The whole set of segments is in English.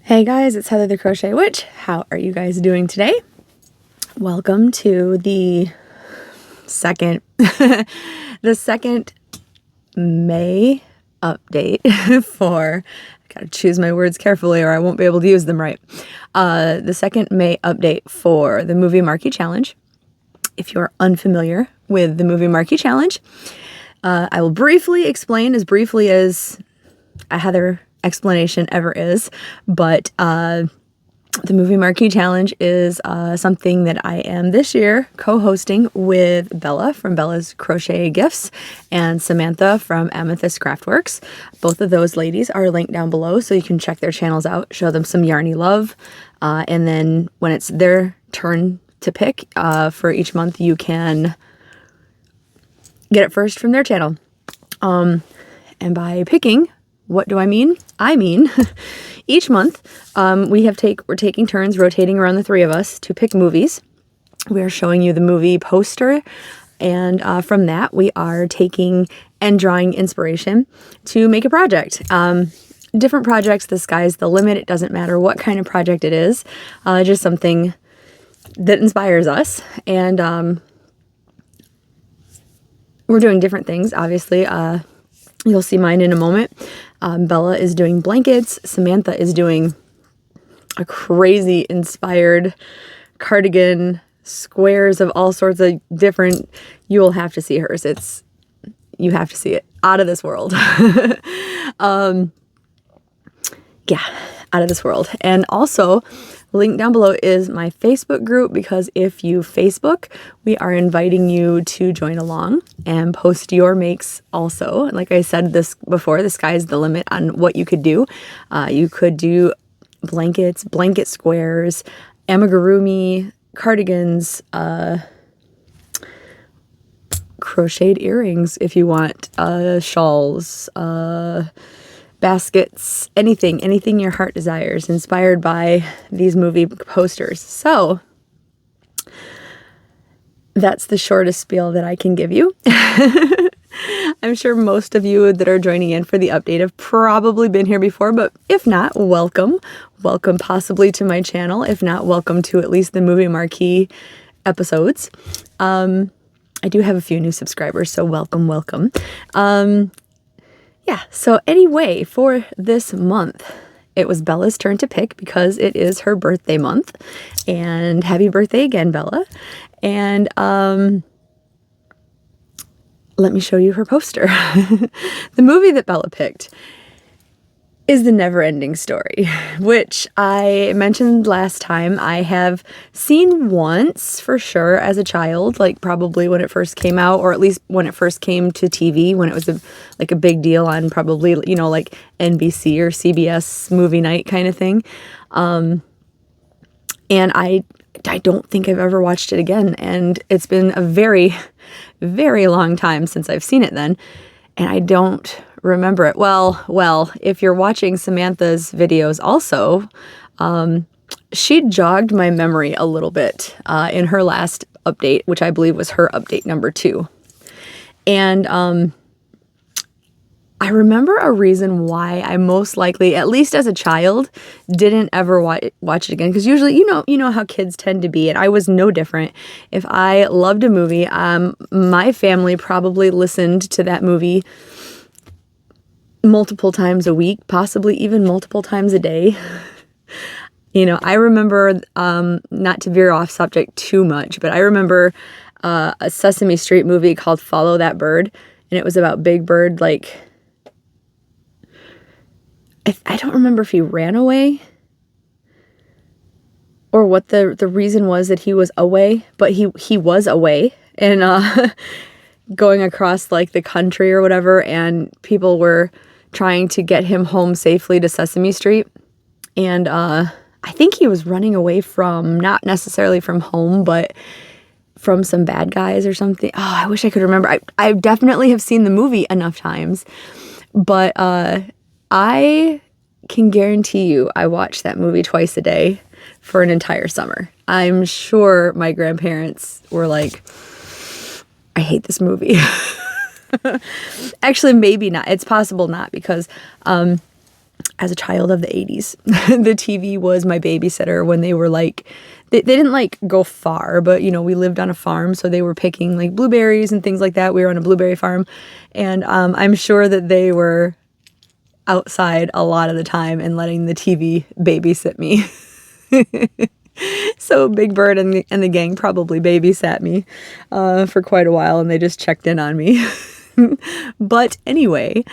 Hey guys, it's Heather the Crochet Witch. How are you guys doing today? Welcome to the second the second May update for, I gotta choose my words carefully or I won't be able to use them right. The second May update for the movie Marquee Challenge. If you're unfamiliar with the movie Marquee Challenge, I will briefly explain, as briefly as a Heather explanation ever is, but the movie Marquee Challenge is something that I am this year co-hosting with Bella from Bella's Crochet Gifts and Samantha from Amethyst Craftworks. Both of those ladies are linked down below, so you can check their channels out, show them some yarny love, and then when it's their turn to pick for each month, you can get it first from their channel. And by picking, what do I mean? I mean, each month we're taking turns rotating around the three of us to pick movies. We are showing you the movie poster, and from that we are taking and drawing inspiration to make a project. Different projects, the sky's the limit. It doesn't matter what kind of project it is, just something that inspires us. And we're doing different things, obviously. You'll see mine in a moment. Bella is doing blankets. Samantha is doing a crazy inspired cardigan, squares of all sorts of different. You will have to see hers. You have to see it. Out of this world. Yeah, out of this world. And also, link down below is my Facebook group, because if you Facebook, we are inviting you to join along and post your makes also. Like I said this before, the sky's the limit on what you could do. You could do blankets, blanket squares, amigurumi, cardigans, crocheted earrings if you want, shawls, baskets, anything your heart desires, inspired by these movie posters. So that's the shortest spiel that I can give you. I'm sure most of you that are joining in for the update have probably been here before, but if not, welcome. Welcome possibly to my channel. If not, welcome to at least the movie Marquee episodes. I do have a few new subscribers, so welcome. Yeah, so anyway, for this month, it was Bella's turn to pick because it is her birthday month. And happy birthday again, Bella. And let me show you her poster. The movie that Bella picked is The Never-Ending Story, which I mentioned last time. I have seen once for sure as a child, like probably when it first came out, or at least when it first came to TV, when it was a big deal on probably, like NBC or CBS movie night kind of thing. And I don't think I've ever watched it again. And it's been a very, very long time since I've seen it then. And I don't remember it. Well, if you're watching Samantha's videos also, she jogged my memory a little bit in her last update, which I believe was her update number 2. And I remember a reason why I most likely, at least as a child, didn't ever watch it again. Because usually, you know how kids tend to be, and I was no different. If I loved a movie, my family probably listened to that movie multiple times a week, possibly even multiple times a day. I remember, not to veer off subject too much, but I remember a Sesame Street movie called Follow That Bird, and it was about Big Bird, like, I don't remember if he ran away or what the reason was that he was away, but he was away and going across like the country or whatever, and people were trying to get him home safely to Sesame Street. And I think he was running away from, not necessarily from home, but from some bad guys or something. Oh, I wish I could remember. I definitely have seen the movie enough times, but I can guarantee you I watched that movie twice a day for an entire summer. I'm sure my grandparents were like, I hate this movie. Actually, maybe not. It's possible not, because as a child of the 80s. The TV was my babysitter when they were like, they didn't like go far, but you know, we lived on a farm, so they were picking like blueberries and things like that. We were on a blueberry farm, and I'm sure that they were outside a lot of the time and letting the TV babysit me. So Big Bird and the gang probably babysat me for quite a while, and they just checked in on me. But anyway,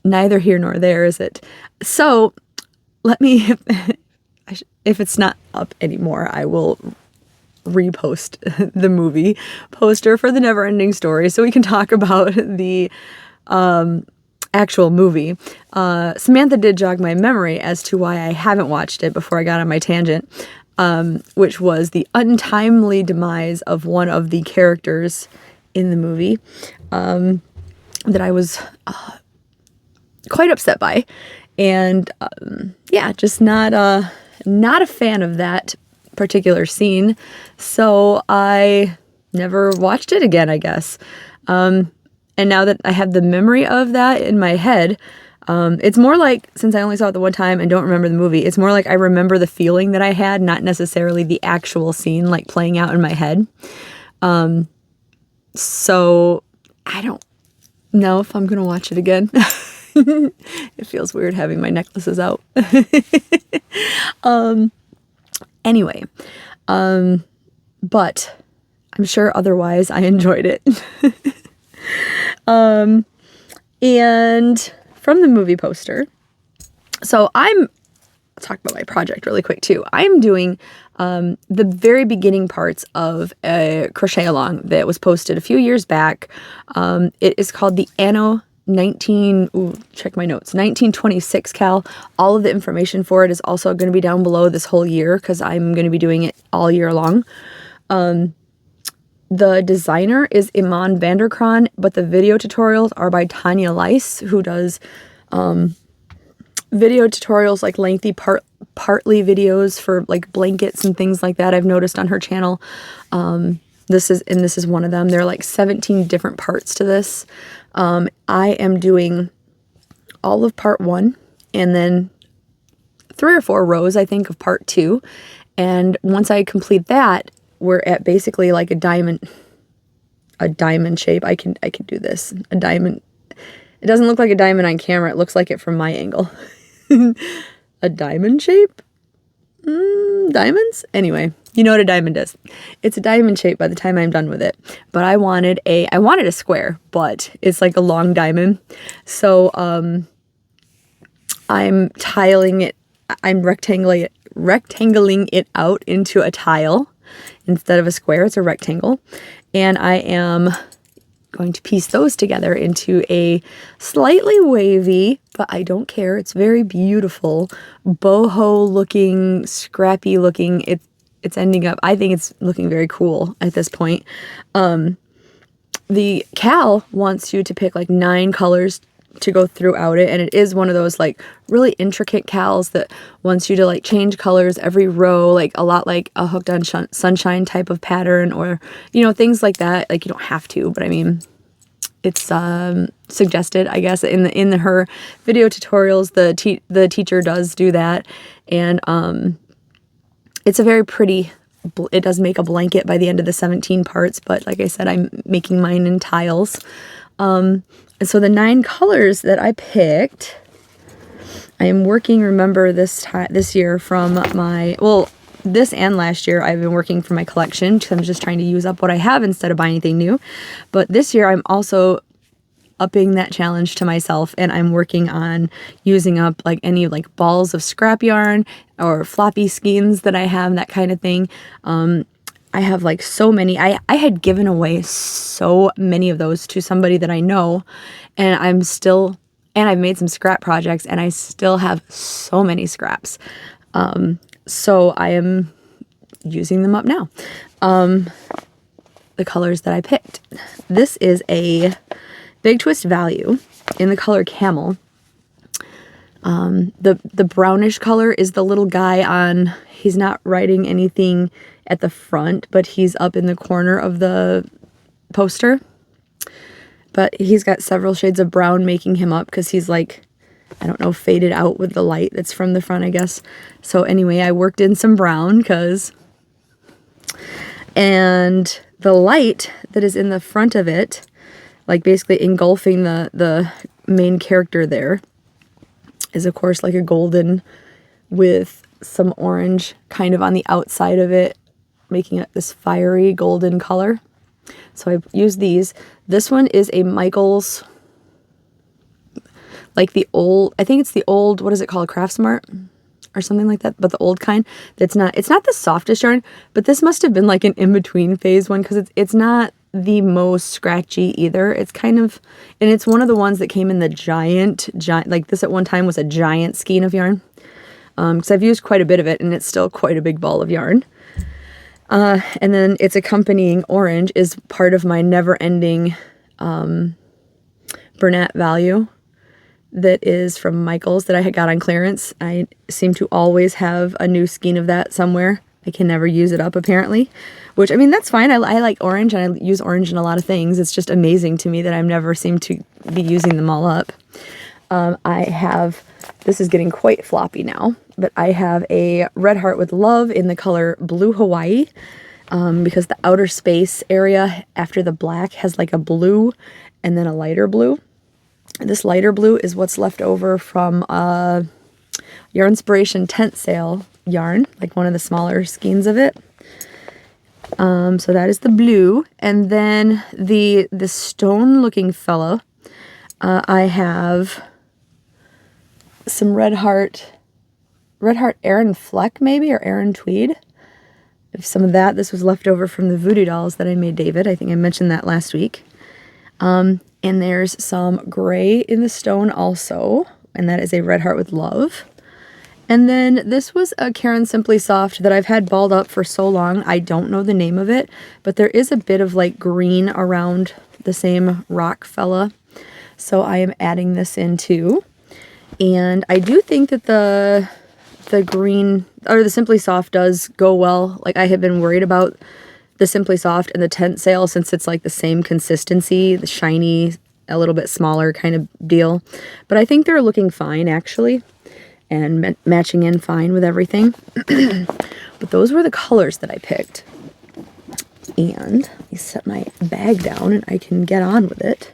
neither here nor there, is it? So let me, if it's not up anymore, I will repost the movie poster for the Neverending Story so we can talk about the actual movie. Samantha did jog my memory as to why I haven't watched it before I got on my tangent, which was the untimely demise of one of the characters in the movie that I was quite upset by, and yeah, just not a fan of that particular scene, so I never watched it again, I guess. And now that I have the memory of that in my head, it's more like, since I only saw it the one time and don't remember the movie, it's more like I remember the feeling that I had, not necessarily the actual scene like playing out in my head. So I don't know if I'm gonna watch it again. It feels weird having my necklaces out. Anyway, but I'm sure otherwise I enjoyed it. And from the movie poster, so I'll talk about my project really quick too. I'm doing the very beginning parts of a crochet along that was posted a few years back. It is called the Anno 1926 Cal. All of the information for it is also going to be down below this whole year, because I'm going to be doing it all year long. The designer is Iman Vanderkron, but the video tutorials are by Tanya Leiss, who does video tutorials, like lengthy partly videos for like blankets and things like that. I've noticed on her channel. This is one of them. There are like 17 different parts to this. I am doing all of part 1 and then 3 or 4 rows, I think, of part 2. And once I complete that, we're at basically like a diamond shape. I can do this. A diamond. It doesn't look like a diamond on camera. It looks like it from my angle. A diamond shape? Diamonds? Anyway, you know what a diamond is. It's a diamond shape by the time I'm done with it. But I wanted a square, but it's like a long diamond. So I'm tiling it. I'm rectangling it out into a tile. Instead of a square, it's a rectangle. And I am going to piece those together into a slightly wavy, but I don't care, it's very beautiful, boho looking, scrappy looking. It's ending up, I think it's looking very cool at this point. The Cal wants you to pick like 9 colors to go throughout it, and it is one of those like really intricate cals that wants you to like change colors every row, like a lot like a Hooked on Sunshine type of pattern, or you know, things like that. Like you don't have to, but I mean, it's suggested, I guess, in her video tutorials. The teacher does do that, and it's a very pretty. It does make a blanket by the end of the 17 parts, but like I said, I'm making mine in tiles. And so the 9 colors that I picked, I am working, remember, this year from my, well, this and last year I've been working for my collection, because I'm just trying to use up what I have instead of buying anything new. But this year I'm also upping that challenge to myself, and I'm working on using up like any like balls of scrap yarn or floppy skeins that I have, that kind of thing. I have like so many. I had given away so many of those to somebody that I know, and I've made some scrap projects, and I still have so many scraps. So I am using them up now. The colors that I picked. This is a Big Twist Value in the color Camel. The brownish color is the little guy on, he's not writing anything at the front, but he's up in the corner of the poster. But he's got several shades of brown making him up, because he's like I don't know, faded out with the light that's from the front, I guess. So anyway, I worked in some brown and the light that is in the front of it, like basically engulfing the main character there, is of course like a golden with some orange kind of on the outside of it, making it this fiery golden color. So I used these. This one is a Michaels, like the old, I think it's the old, what is it called, Craftsmart or something like that, but the old kind. It's not the softest yarn, but this must have been like an in-between phase one, because it's not the most scratchy either. It's kind of, and it's one of the ones that came in the giant, like this at one time was a giant skein of yarn. Because I've used quite a bit of it, and it's still quite a big ball of yarn. And then its accompanying orange is part of my never-ending Bernat value that is from Michaels that I had got on clearance. I seem to always have a new skein of that somewhere. I can never use it up, apparently, which, I mean, that's fine. I like orange, and I use orange in a lot of things. It's just amazing to me that I've never seemed to be using them all up. I have, this is getting quite floppy now, but I have a red heart with love in the color Blue Hawaii, because the outer space area after the black has like a blue and then a lighter blue. This lighter blue is what's left over from Yarn Inspiration tent sale yarn, like one of the smaller skeins of it. So that is the blue. And then the stone looking fella, I have some red heart Aran Fleck maybe, or Aran Tweed. If some of that, this was left over from the voodoo dolls that I made David. I think I mentioned that last week. And there's some gray in the stone also, and that is a red heart with love. And then this was a Caron Simply Soft that I've had balled up for so long. I don't know the name of it, but there is a bit of like green around the same rock fella. So I am adding this in too. And I do think that the green, or the Simply Soft, does go well. Like, I have been worried about the Simply Soft and the tent sale, since it's like the same consistency, the shiny, a little bit smaller kind of deal. But I think they're looking fine, actually, and matching in fine with everything. But those were the colors that I picked. And let me set my bag down and I can get on with it.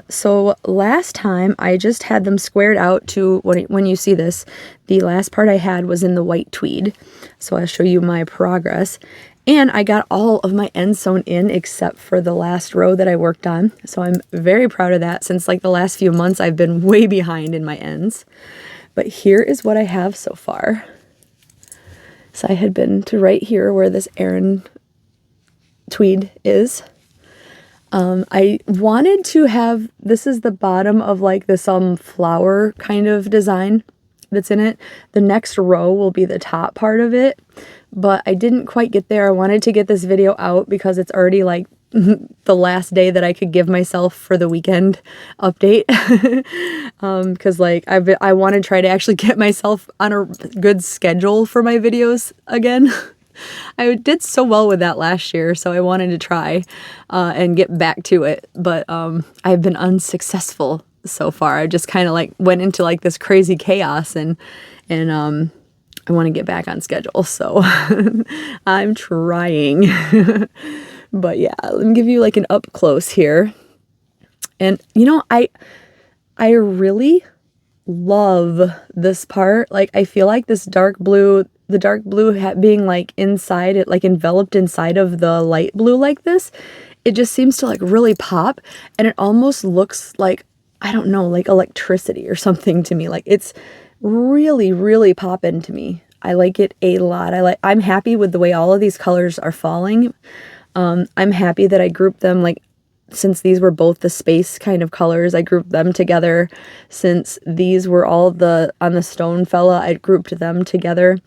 So last time I just had them squared out to, when you see this, the last part I had was in the white tweed. So I'll show you my progress. And I got all of my ends sewn in except for the last row that I worked on. So I'm very proud of that, since like the last few months I've been way behind in my ends. But here is what I have so far. So I had been to right here where this Aran Tweed is. I wanted to have, this is the bottom of like the flower kind of design that's in it. The next row will be the top part of it, but I didn't quite get there. I wanted to get this video out because it's already like the last day that I could give myself for the weekend update. Because like I want to try to actually get myself on a good schedule for my videos again. I did so well with that last year, so I wanted to try and get back to it, but I've been unsuccessful so far. I just kind of like went into like this crazy chaos, and I want to get back on schedule, so I'm trying. But yeah, let me give you like an up close here. And you know, I really love this part. Like, I feel like this dark blue, the dark blue being like inside it, like enveloped inside of the light blue like this, it just seems to like really pop, and it almost looks like, I don't know, like electricity or something to me. Like, it's really, really popping to me. I like it a lot. I'm happy with the way all of these colors are falling. I'm happy that I grouped them, like, since these were both the space kind of colors, I grouped them together. Since these were all on the stone fella, I grouped them together.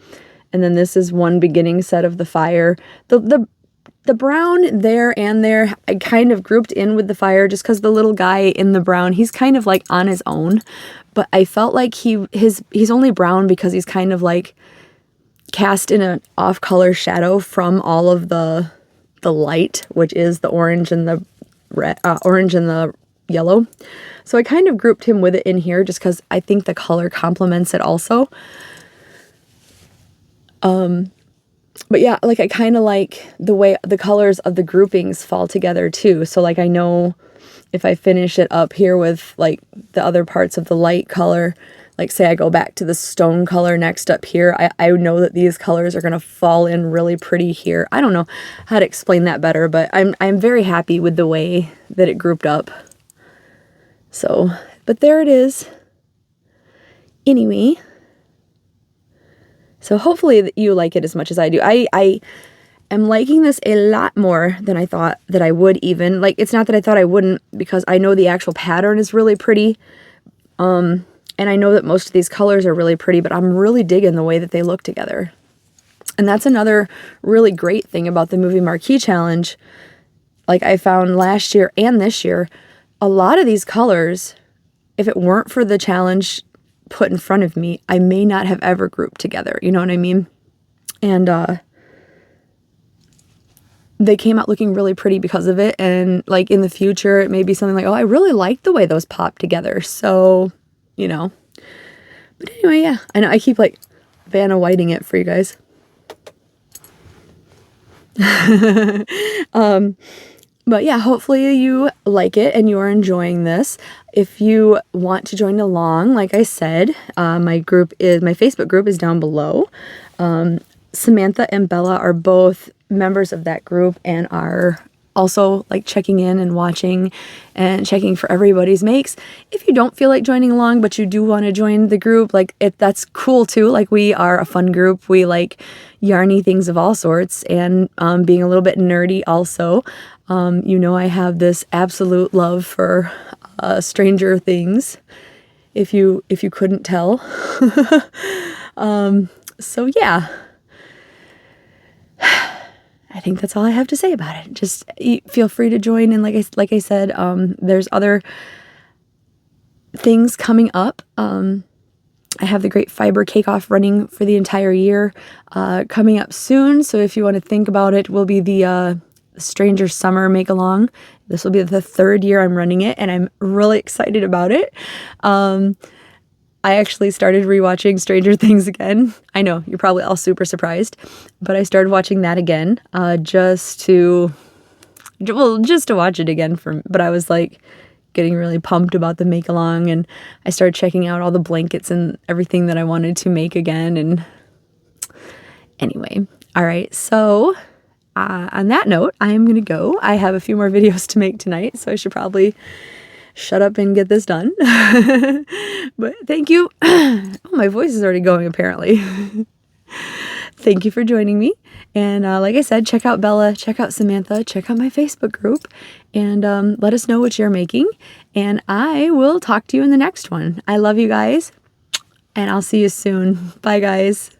And then this is one beginning set of the fire. The brown there and there, I kind of grouped in with the fire just because the little guy in the brown, he's kind of like on his own. But I felt like he's only brown because he's kind of like cast in an off-color shadow from all of the light, which is the orange and the red, orange and the yellow. So I kind of grouped him with it in here just because I think the color complements it also. But yeah, like I kind of like the way the colors of the groupings fall together too. So like I know if I finish it up here with like the other parts of the light color, like say I go back to the stone color next up here, I know that these colors are going to fall in really pretty here. I don't know how to explain that better, but I'm very happy with the way that it grouped up. So, but there it is. Anyway, so hopefully that you like it as much as I do. I am liking this a lot more than I thought that I would even. Like, it's not that I thought I wouldn't, because I know the actual pattern is really pretty. And I know that most of these colors are really pretty, but I'm really digging the way that they look together. And that's another really great thing about the Movie Marquee Challenge. Like I found last year and this year, a lot of these colors, if it weren't for the challenge put in front of me, I may not have ever grouped together. You know what I mean? And they came out looking really pretty because of it. And like in the future, it may be something like, oh, I really like the way those pop together. So, you know. But anyway, yeah. I know I keep like Vanna Whiting it for you guys. But yeah, hopefully you like it and you're enjoying this. If you want to join along, like I said, my Facebook group is down below. Samantha and Bella are both members of that group and are also like checking in and watching and checking for everybody's makes. If you don't feel like joining along, but you do want to join the group, like that's cool too. Like we are a fun group. We like yarny things of all sorts and being a little bit nerdy also. You know, I have this absolute love for Stranger Things, if you couldn't tell. So yeah, I think that's all I have to say about it. Just feel free to join, and like I said, there's other things coming up. I have the Great Fiber Cake Off running for the entire year, coming up soon. So if you want to think about it, will be the Stranger Summer Make Along. This will be the 3rd year I'm running it, and I'm really excited about it. I actually started rewatching Stranger Things again. I know, you're probably all super surprised, but I started watching that again, just to watch it again but I was like getting really pumped about the make along, and I started checking out all the blankets and everything that I wanted to make again. And anyway, all right, so on that note, I'm going to go. I have a few more videos to make tonight, so I should probably shut up and get this done. But thank you. Oh, my voice is already going, apparently. Thank you for joining me. And like I said, check out Bella, check out Samantha, check out my Facebook group, and let us know what you're making. And I will talk to you in the next one. I love you guys, and I'll see you soon. Bye, guys.